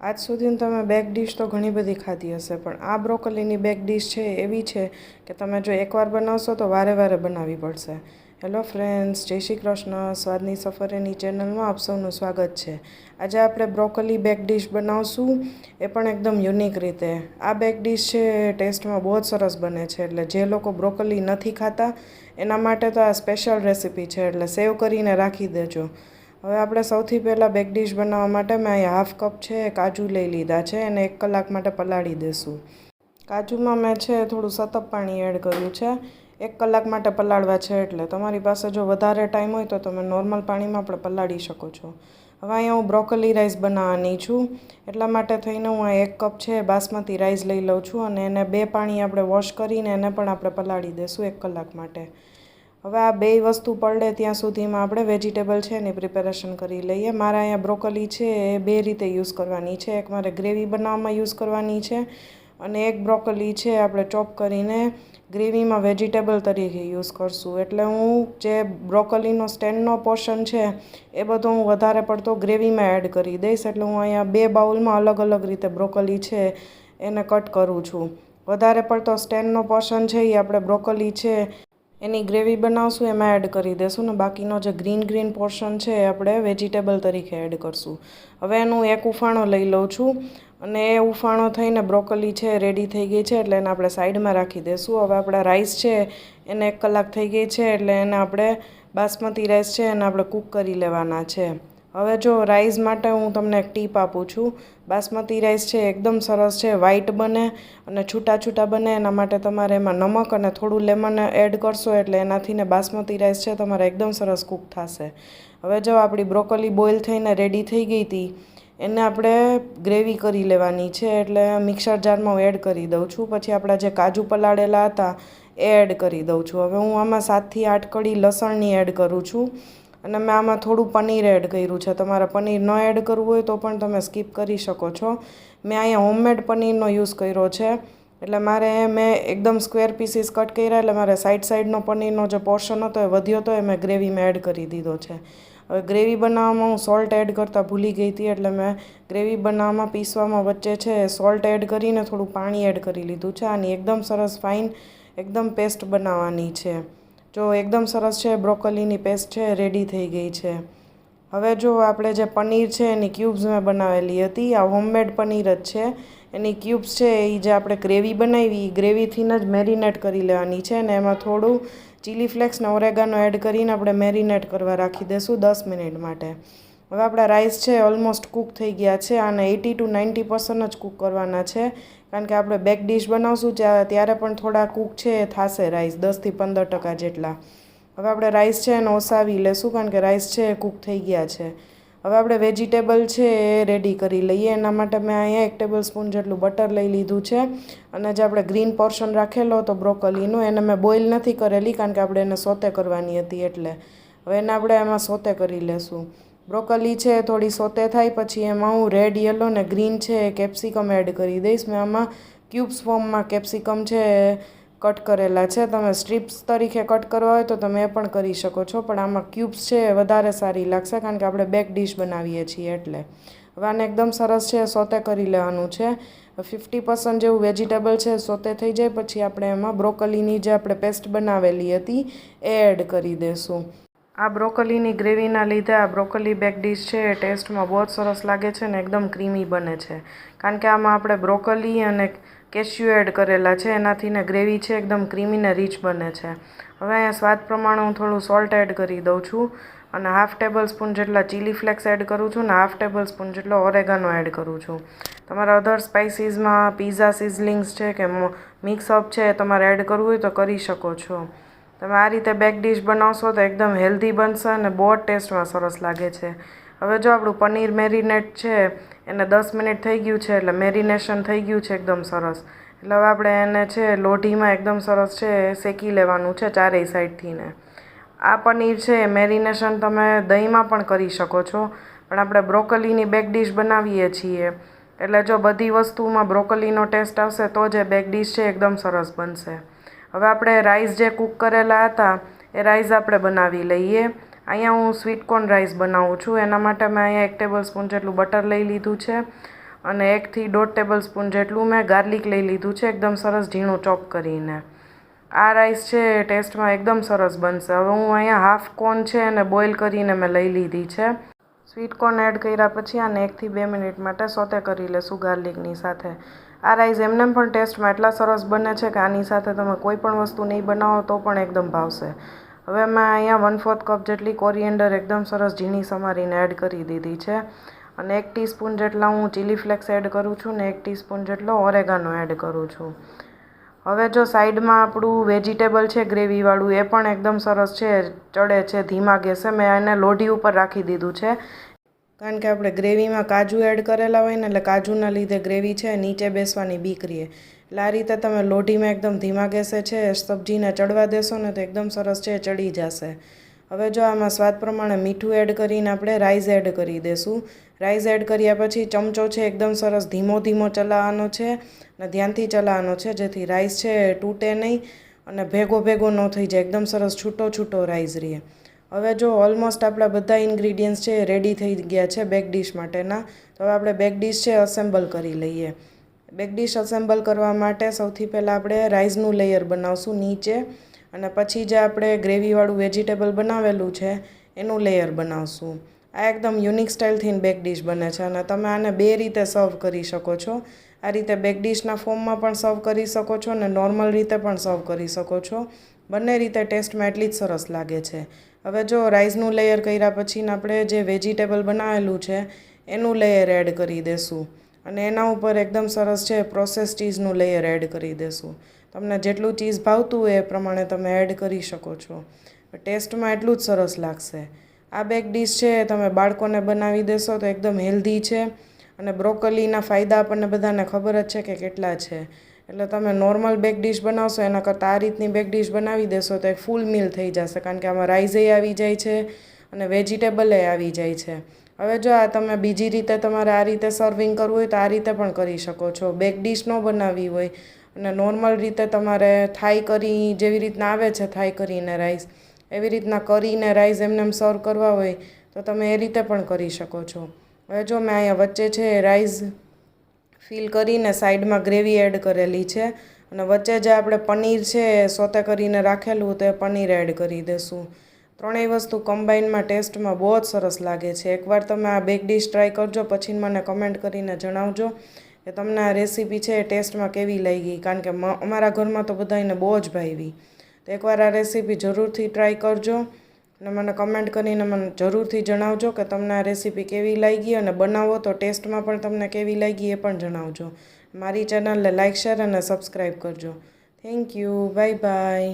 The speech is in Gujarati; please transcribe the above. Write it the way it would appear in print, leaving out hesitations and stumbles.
આજ સુધી તમે બેક ડીશ તો ઘણી બધી ખાધી હશે, પણ આ બ્રોકોલીની બેક ડીશ છે એવી છે કે તમે જો એકવાર બનાવશો તો વારે વારે બનાવવી પડશે. હેલો ફ્રેન્ડ્સ, જય શ્રી કૃષ્ણ. સ્વાદની સફરેની ચેનલમાં આપ સૌનું સ્વાગત છે. આજે આપણે બ્રોકોલી બેક ડીશ બનાવશું, એ પણ એકદમ યુનિક રીતે. આ બેક ડીશ છે ટેસ્ટમાં બહુ જ સરસ બને છે, એટલે જે લોકો બ્રોકોલી નથી ખાતા એના માટે તો આ સ્પેશિયલ રેસીપી છે, એટલે સેવ કરીને રાખી દેજો. હવે આપણે સૌથી પહેલાં બેક ડીશ બનાવવા માટે મેં અહીંયા હાફ કપ છે કાજુ લઈ લીધા છે અને 1 કલાક માટે પલાળી દેશું. કાજુમાં મેં છે થોડું સતપ પાણી એડ કર્યું છે. 1 કલાક માટે પલાળવા છે, એટલે તમારી પાસે જો વધારે ટાઈમ હોય તો તમે નોર્મલ પાણીમાં પણ પલાળી શકો છો. હવે અહીંયા હું બ્રોકોલી રાઈસ બનાવવાની છું, એટલા માટે થઈને હું આ 1 કપ છે બાસમતી રાઈસ લઈ લઉં છું અને એને 2 પાણી આપણે વોશ કરીને એને પણ આપણે પલાળી દઈશું 1 કલાક માટે. હવે આ બે વસ્તુ પલળે ત્યાં સુધીમાં આપણે વેજીટેબલ છે એની પ્રિપેરેશન કરી લઈએ. મારે અહીંયા બ્રોકોલી છે એ 2 રીતે યુઝ કરવાની છે. એક મારે ગ્રેવી બનાવવામાં યુઝ કરવાની છે અને એક બ્રોકોલી છે આપણે ચોપ કરીને ગ્રેવીમાં વેજીટેબલ તરીકે યુઝ કરશું. એટલે હું જે બ્રોકોલીનો સ્ટેન્ડનો પોર્શન છે એ બધો હું વધારે પડતો ગ્રેવીમાં એડ કરી દઈશ. એટલે હું અહીંયા 2 બાઉલમાં અલગ અલગ રીતે બ્રોકોલી છે એને કટ કરું છું. વધારે પડતો સ્ટેન્ડનો પોર્શન છે એ આપણે બ્રોકોલી છે એની ગ્રેવી બનાવશું એમાં એડ કરી દઈશું ને બાકીનો જે ગ્રીન પોર્શન છે એ આપણે વેજીટેબલ તરીકે એડ કરશું. હવે એનું એક ઉફાણો લઈ લઉં છું અને એ ઉફાણો થઈને બ્રોકોલી છે રેડી થઈ ગઈ છે, એટલે એને આપણે સાઈડમાં રાખી દઈશું. હવે આપણા રાઈસ છે એને 1 કલાક થઈ ગઈ છે, એટલે એને આપણે બાસમતી રાઈસ છે એને આપણે કૂક કરી લેવાના છે. હવે જો રાઈસ માટે હું તમને એક ટીપ આપું છું. બાસમતી રાઈસ છે એકદમ સરસ છે, વ્હાઈટ બને અને છૂટા છૂટા બને. એના માટે તમારે એમાં નમક અને થોડું લેમન એડ કરશો એટલે એનાથી ને બાસમતી રાઈસ છે તમારે એકદમ સરસ કૂક થશે. હવે જો આપણી બ્રોકોલી બોઇલ થઈને રેડી થઈ ગઈ હતી, એને આપણે ગ્રેવી કરી લેવાની છે, એટલે મિક્સર જારમાં હું એડ કરી દઉં છું. પછી આપણા જે કાજુ પલાળેલા હતા એ એડ કરી દઉં છું. હવે હું આમાં 7 થી 8 કળી લસણની એડ કરું છું અને મેં આમાં થોડું પનીર એડ કર્યું છે. તમારે પનીર ન એડ કરવું હોય તો પણ તમે સ્કીપ કરી શકો છો. મેં અહીંયા હોમમેડ પનીરનો યુઝ કર્યો છે, એટલે મેં એકદમ સ્ક્વેર પીસીસ કટ કર્યા, એટલે મારે સાઈડનો પનીરનો જે પોર્શન હતો એ વધ્યો હતો એ મેં ગ્રેવીમાં એડ કરી દીધો છે. હવે ગ્રેવી બનાવવામાં હું સોલ્ટ એડ કરતાં ભૂલી ગઈ હતી, એટલે મેં ગ્રેવી બનાવવામાં પીસવામાં વચ્ચે છે સોલ્ટ એડ કરીને થોડું પાણી એડ કરી લીધું છે. આની એકદમ સરસ ફાઇન એકદમ પેસ્ટ બનાવવાની છે. જો એકદમ સરસ છે બ્રોકોલીની પેસ્ટ છે રેડી થઈ ગઈ છે. હવે જો આપણે જે પનીર છે એની ક્યુબ્સ મેં બનાવેલી હતી, આ હોમમેડ પનીર જ છે. એની ક્યુબ્સ છે એ જે આપણે ગ્રેવી બનાવી એ ગ્રેવીથીને જ મેરિનેટ કરી લેવાની છે અને એમાં થોડું ચીલી ફ્લેક્સ ને ઓરેગાનો એડ કરીને આપણે મેરિનેટ કરવા રાખી દઈશું 10 મિનિટ માટે. હવે આપણા રાઈસ છે ઓલમોસ્ટ કૂક થઈ ગયા છે. આને 80 to 90% જ કૂક કરવાના છે, કારણ કે આપણે બેક ડીશ બનાવશું ત્યારે પણ થોડા કૂક છે એ થશે રાઈસ 10 થી 15% જેટલા. હવે આપણે રાઈસ છે એને ઓસાવી લેશું, કારણ કે રાઈસ છે એ કૂક થઈ ગયા છે. હવે આપણે વેજીટેબલ છે એ રેડી કરી લઈએ. એના માટે મેં અહીંયા 1 ટેબલ સ્પૂન જેટલું બટર લઈ લીધું છે અને જે આપણે ગ્રીન પોર્શન રાખેલો હતો બ્રોકોલીનો એને મેં બોઇલ નથી કરેલી, કારણ કે આપણે એને સોતે કરવાની હતી. એટલે હવે એને આપણે એમાં સોતે કરી લેશું. બ્રોકોલી છે થોડી સોતે થાય પછી એમાં હું રેડ, યલો ને ગ્રીન છે કેપ્સિકમ એડ કરી દઈશ. મેં આમાં ક્યુબ્સ ફોર્મમાં કેપ્સિકમ છે કટ કરેલા છે. તમે સ્ટ્રીપ્સ તરીકે કટ કરવા હોય તો તમે એ પણ કરી શકો છો, પણ આમાં ક્યુબ્સ છે એ વધારે સારી લાગશે, કારણ કે આપણે બેક ડીશ બનાવીએ છીએ એટલે. હવે આને એકદમ સરસ છે સોતે કરી લેવાનું છે. 50% જેવું વેજીટેબલ છે સોતે થઈ જાય પછી આપણે એમાં બ્રોકોલીની જે આપણે પેસ્ટ બનાવેલી હતી એ એડ કરી દઈશું. આ બ્રોકોલીની ગ્રેવીના લીધે આ બ્રોકોલી બેક ડીશ છે એ ટેસ્ટમાં બહુ જ સરસ લાગે છે ને એકદમ ક્રીમી બને છે, કારણ કે આમાં આપણે બ્રોકોલી અને કેશ્યુ એડ કરેલા છે, એનાથી ને ગ્રેવી છે એકદમ ક્રીમી ને રીચ બને છે. હવે અહીંયા સ્વાદ પ્રમાણે હું થોડું સોલ્ટ એડ કરી દઉં છું અને હાફ ટેબલ સ્પૂન જેટલા ચીલી ફ્લેક્સ એડ કરું છું ને હાફ ટેબલ સ્પૂન જેટલો ઓરેગાનો એડ કરું છું. તમારા અધર સ્પાઇસીસમાં પીઝા સિઝલિંગ્સ છે કે મિક્સઅપ છે એ તમારે એડ કરવું હોય તો કરી શકો છો. તમે આ રીતે બેક ડીશ બનાવશો તો એકદમ હેલ્ધી બનશે અને બહુ જ ટેસ્ટમાં સરસ લાગે છે. હવે જો આપણું પનીર મેરિનેટ છે એને 10 મિનિટ થઈ ગયું છે, એટલે મેરિનેશન થઈ ગયું છે એકદમ સરસ. એટલે હવે આપણે એને છે લોઢીમાં એકદમ સરસ છે શેકી લેવાનું છે ચારેય સાઈડથી ને. આ પનીર છે મેરિનેશન તમે દહીંમાં પણ કરી શકો છો, પણ આપણે બ્રોકોલીની બેક ડીશ બનાવીએ છીએ એટલે જો બધી વસ્તુમાં બ્રોકોલીનો ટેસ્ટ આવશે તો જ એ બેક ડીશ છે એકદમ સરસ બનશે. હવે આપણે રાઈસ જે કૂક કરેલા હતા એ રાઈસ આપણે બનાવી લઈએ. અહીંયા હું સ્વીટ કોર્ન રાઈસ બનાવું છું. એના માટે મેં અહીંયા 1 ટેબલ સ્પૂન જેટલું બટર લઈ લીધું છે અને 1 થી 1.5 ટેબલસ્પૂન જેટલું મેં ગાર્લિક લઈ લીધું છે, એકદમ સરસ ઝીણું ચોપ કરીને. આ રાઈસ છે એ ટેસ્ટમાં એકદમ સરસ બનશે. હવે હું અહીંયા હાફ કોર્ન છે એને બોઇલ કરીને મેં લઈ લીધી છે. સ્વીટ કોર્ન એડ કર્યા પછી આને 1 થી 2 મિનિટ માટે સોતે કરી લેશું ગાર્લિકની સાથે. આ રાઈસ એમને પણ ટેસ્ટમાં એટલા સરસ બને છે કે આની સાથે તમે કોઈ પણ વસ્તુ નહીં બનાવો તો પણ એકદમ ભાવશે. હવે મેં અહીંયા 1/4 કપ જેટલી કોરિએન્ડર એકદમ સરસ ઝીણી સમારીને એડ કરી દીધી છે. અને 1 ટીસ્પૂન જેટલા હું ચીલી ફ્લેક્સ એડ કરું છું ને 1 ટીસ્પૂન જેટલો ઓરેગાનો એડ કરું છું. હવે જો સાઈડમાં આપણું વેજીટેબલ છે ગ્રેવીવાળું એ પણ એકદમ સરસ છે ચડે છે ધીમા ગેસે. મેં એને લોઢી ઉપર રાખી દીધું છે કારણ કે આપણે ગ્રેવીમાં કાજુ એડ કરેલા હોય ને એટલે કાજુના લીધે ગ્રેવી છે નીચે બેસવાની બીક રહે. એટલે આ રીતે તમે લોઢીમાં એકદમ ધીમા ગેસે છે સબ્જીને ચડવા દેશો ને તો એકદમ સરસ છે ચડી જશે. હવે જો આમાં સ્વાદ પ્રમાણે મીઠું એડ કરીને આપણે રાઈસ એડ કરી દઈશું. રાઈસ એડ કર્યા પછી ચમચો છે એકદમ સરસ ધીમો ચલાવવાનો છે અને ધ્યાનથી ચલાવવાનો છે જેથી રાઈસ છે તૂટે નહીં અને ભેગો ન થઈ જાય, એકદમ સરસ છૂટો રાઈસ રહે. હવે જો ઓલમોસ્ટ આપણા બધા ઇન્ગ્રીડિયન્ટ્સ છે રેડી થઈ ગયા છે બેક ડીશ માટેના. તો હવે આપણે બેક ડીશ છે અસેમ્બલ કરી લઈએ. બેક ડીશ અસેમ્બલ કરવા માટે સૌથી પહેલાં આપણે રાઈસનું લેયર બનાવશું નીચે અને પછી જે આપણે ગ્રેવીવાળું વેજીટેબલ બનાવેલું છે એનું લેયર બનાવશું. આ એકદમ યુનિક સ્ટાઇલથી બેક ડીશ બને છે અને તમે આને 2 રીતે સર્વ કરી શકો છો. આ રીતે બેક ડીશના ફોર્મમાં પણ સર્વ કરી શકો છો અને નોર્મલ રીતે પણ સર્વ કરી શકો છો. બંને રીતે ટેસ્ટમાં એટલી જ સરસ લાગે છે. હવે જો રાઈસનું લેયર કર્યા પછી આપણે જે વેજીટેબલ બનાવેલું છે એનું લેયર એડ કરી દઈશું અને એના ઉપર એકદમ સરસ છે પ્રોસેસ ચીઝનું લેયર એડ કરી દઈશું. તમને જેટલું ચીઝ ભાવતું હોય એ પ્રમાણે તમે એડ કરી શકો છો. ટેસ્ટમાં એટલું જ સરસ લાગશે. આ બેક ડીશ છે તમે બાળકોને બનાવી દેશો તો એકદમ હેલ્ધી છે અને બ્રોકોલીના ફાયદા આપણને બધાને ખબર જ છે કે કેટલા છે. એટલે તમે નોર્મલ બેક ડીશ બનાવશો એના કરતાં આ રીતની બેક ડીશ બનાવી દેશો તો એક ફૂલ મીલ થઈ જશે કારણ કે આમાં રાઈસે આવી જાય છે અને વેજીટેબલે આવી જાય છે. હવે જો આ તમે બીજી રીતે તમારે આ રીતે સર્વિંગ કરવું હોય તો આ રીતે પણ કરી શકો છો. બેક ડીશ ન બનાવવી હોય અને નોર્મલ રીતે તમારે થાઈ કરી જેવી રીતના આવે છે થાઈ કરીને રાઈસ એવી રીતના કરીને રાઈસ એમને સર્વ કરવા હોય તો તમે એ રીતે પણ કરી શકો છો. હવે જો મેં અહીંયા વચ્ચે છે રાઈસ ફિલ કરીને સાઈડમાં ગ્રેવી એડ કરેલી છે અને વચ્ચે જે આપણે પનીર છે સોતે કરીને રાખેલું તો એ પનીર એડ કરી દઈશું. ત્રણેય વસ્તુ કમ્બાઈનમાં ટેસ્ટમાં બહુ જ સરસ લાગે છે. એકવાર તમે આ બેક ડીશ ટ્રાય કરજો પછી મને કમેન્ટ કરીને જણાવજો કે તમને આ રેસીપી છે એ ટેસ્ટમાં કેવી લાગી કારણ કે અમારા ઘરમાં તો બધાને બહુ જ ભાવી. તો એકવાર આ રેસીપી જરૂરથી ટ્રાય કરજો અને મને કમેન્ટ કરીને મને જરૂરથી જણાવજો કે તમને આ રેસીપી કેવી લાગી અને બનાવો તો ટેસ્ટમાં પણ તમને કેવી લાગી એ પણ જણાવજો. મારી ચેનલને લાઇક શેર અને સબસ્ક્રાઈબ કરજો. Thank you. બાય.